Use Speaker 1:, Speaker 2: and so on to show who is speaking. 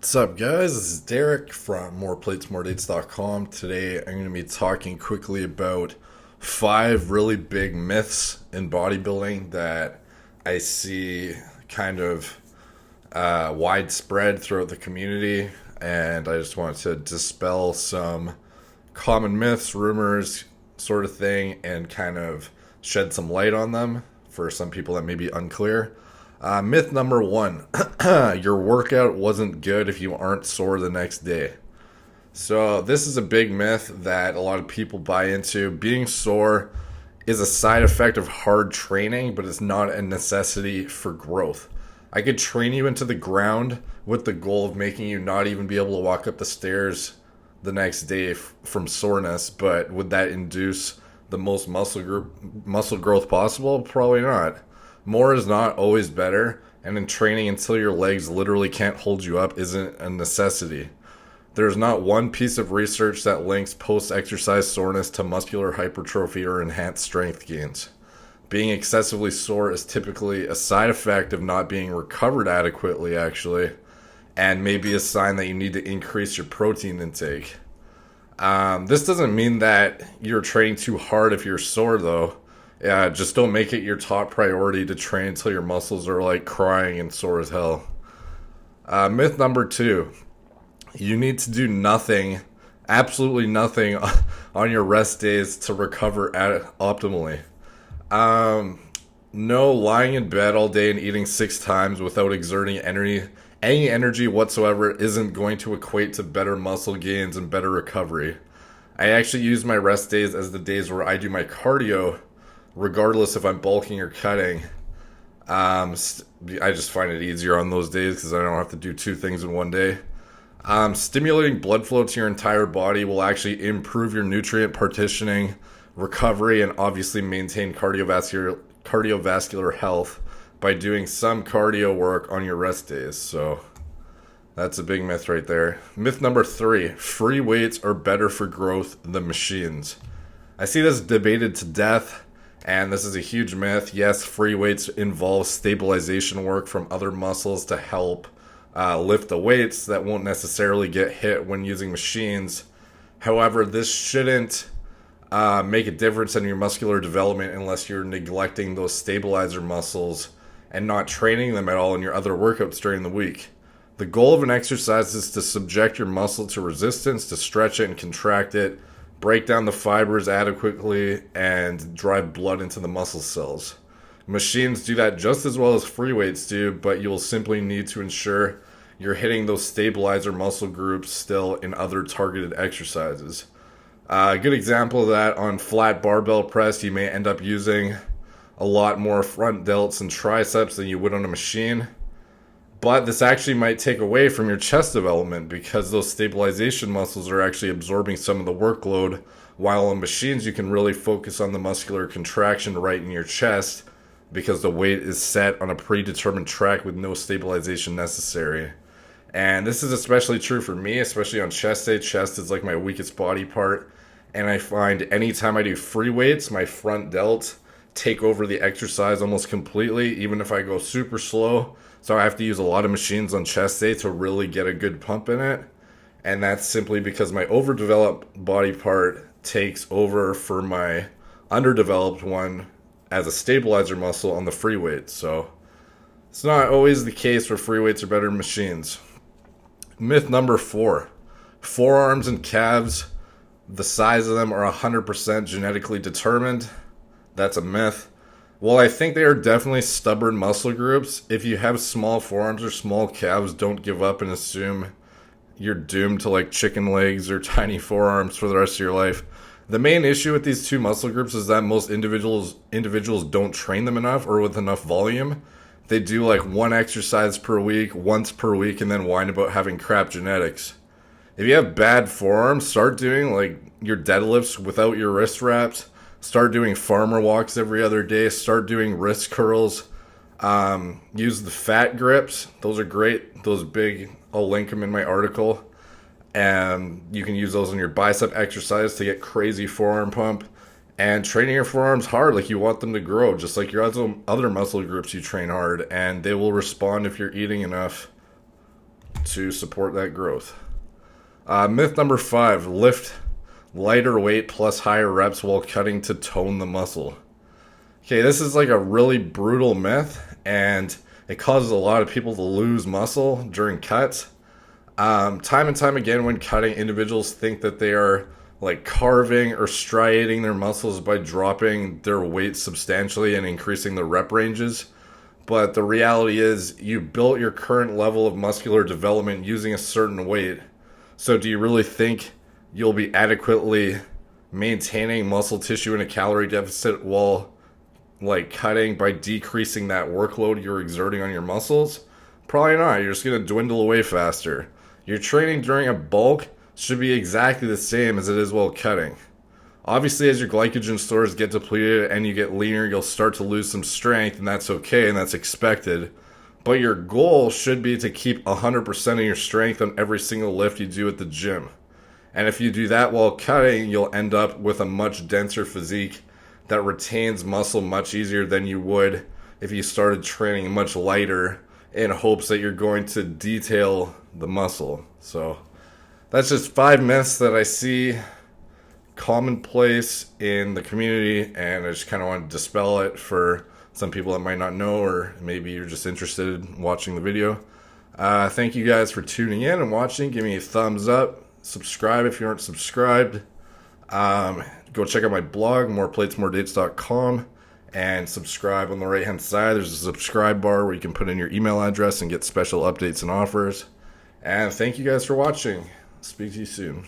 Speaker 1: What's up, guys? This is Derek from moreplatesmoredates.com. Today, I'm going to be talking quickly about 5 really big myths in bodybuilding that I see kind of widespread throughout the community, and I just want to dispel some common myths, rumors, sort of thing, and kind of shed some light on them for some people that may be unclear. Myth number 1, your workout wasn't good if you aren't sore the next day. So this is a big myth that a lot of people buy into. Being sore is a side effect of hard training, but it's not a necessity for growth. I could train you into the ground with the goal of making you not even be able to walk up the stairs the next day from soreness, but would that induce the most muscle growth possible? Probably not. More is not always better, and in training until your legs literally can't hold you up isn't a necessity. There's not one piece of research that links post-exercise soreness to muscular hypertrophy or enhanced strength gains. Being excessively sore is typically a side effect of not being recovered adequately, actually, and maybe a sign that you need to increase your protein intake. This doesn't mean that you're training too hard if you're sore, though. Yeah, just don't make it your top priority to train until your muscles are like crying and sore as hell. Myth number 2, you need to do nothing, absolutely nothing on your rest days to recover optimally. No, lying in bed all day and eating 6 times without exerting any energy whatsoever isn't going to equate to better muscle gains and better recovery. I actually use my rest days as the days where I do my cardio, regardless if I'm bulking or cutting. I just find it easier on those days because I don't have to do 2 things in one day. Stimulating blood flow to your entire body will actually improve your nutrient partitioning, recovery, and obviously maintain cardiovascular health by doing some cardio work on your rest days. So that's a big myth right there. Myth number 3, free weights are better for growth than machines. I see this debated to death, and this is a huge myth. Yes, free weights involve stabilization work from other muscles to help lift the weights that won't necessarily get hit when using machines. However, this shouldn't make a difference in your muscular development unless you're neglecting those stabilizer muscles and not training them at all in your other workouts during the week. The goal of an exercise is to subject your muscle to resistance, to stretch it and contract it, break down the fibers adequately, and drive blood into the muscle cells. Machines do that just as well as free weights do, but you'll simply need to ensure you're hitting those stabilizer muscle groups still in other targeted exercises. A good example of that, on flat barbell press, you may end up using a lot more front delts and triceps than you would on a machine. But this actually might take away from your chest development because those stabilization muscles are actually absorbing some of the workload, while on machines you can really focus on the muscular contraction right in your chest because the weight is set on a predetermined track with no stabilization necessary. And this is especially true for me, especially on chest day. Chest is like my weakest body part, and I find anytime I do free weights, my front delts take over the exercise almost completely, even if I go super slow. So I have to use a lot of machines on chest day to really get a good pump in it. And that's simply because my overdeveloped body part takes over for my underdeveloped one as a stabilizer muscle on the free weights. So it's not always the case where free weights are better than machines. Myth number 4, forearms and calves, the size of them are 100% genetically determined. That's a myth. Well, I think they are definitely stubborn muscle groups. If you have small forearms or small calves, don't give up and assume you're doomed to like chicken legs or tiny forearms for the rest of your life. The main issue with these 2 muscle groups is that most individuals don't train them enough or with enough volume. They do like 1 exercise per week, once per week, and then whine about having crap genetics. If you have bad forearms, start doing like your deadlifts without your wrist wraps. Start doing farmer walks every other day. Start doing wrist curls. Use the fat grips. Those are great. Those big, I'll link them in my article. And you can use those in your bicep exercise to get crazy forearm pump. And training your forearms hard like you want them to grow, just like your other muscle groups you train hard. And they will respond if you're eating enough. to support that growth. Myth number 5, lift lighter weight plus higher reps while cutting to tone the muscle. Okay, this is like a really brutal myth, and it causes a lot of people to lose muscle during cuts. Time and time again when cutting, individuals think that they are like carving or striating their muscles by dropping their weight substantially and increasing the rep ranges. But the reality is you built your current level of muscular development using a certain weight. So do you really think you'll be adequately maintaining muscle tissue in a calorie deficit while like cutting by decreasing that workload you're exerting on your muscles? Probably not. You're just going to dwindle away faster. Your training during a bulk should be exactly the same as it is while cutting. Obviously, as your glycogen stores get depleted and you get leaner, you'll start to lose some strength, and that's okay and that's expected. But your goal should be to keep 100% of your strength on every single lift you do at the gym. And if you do that while cutting, you'll end up with a much denser physique that retains muscle much easier than you would if you started training much lighter in hopes that you're going to detail the muscle. So that's just 5 myths that I see commonplace in the community, and I just kind of want to dispel it for some people that might not know, or maybe you're just interested in watching the video. Thank you guys for tuning in and watching. Give me a thumbs up. Subscribe if you aren't subscribed. Go check out my blog, moreplatesmoredates.com, and subscribe on the right hand side. There's a subscribe bar where you can put in your email address and get special updates and offers. And thank you guys for watching. Speak to you soon.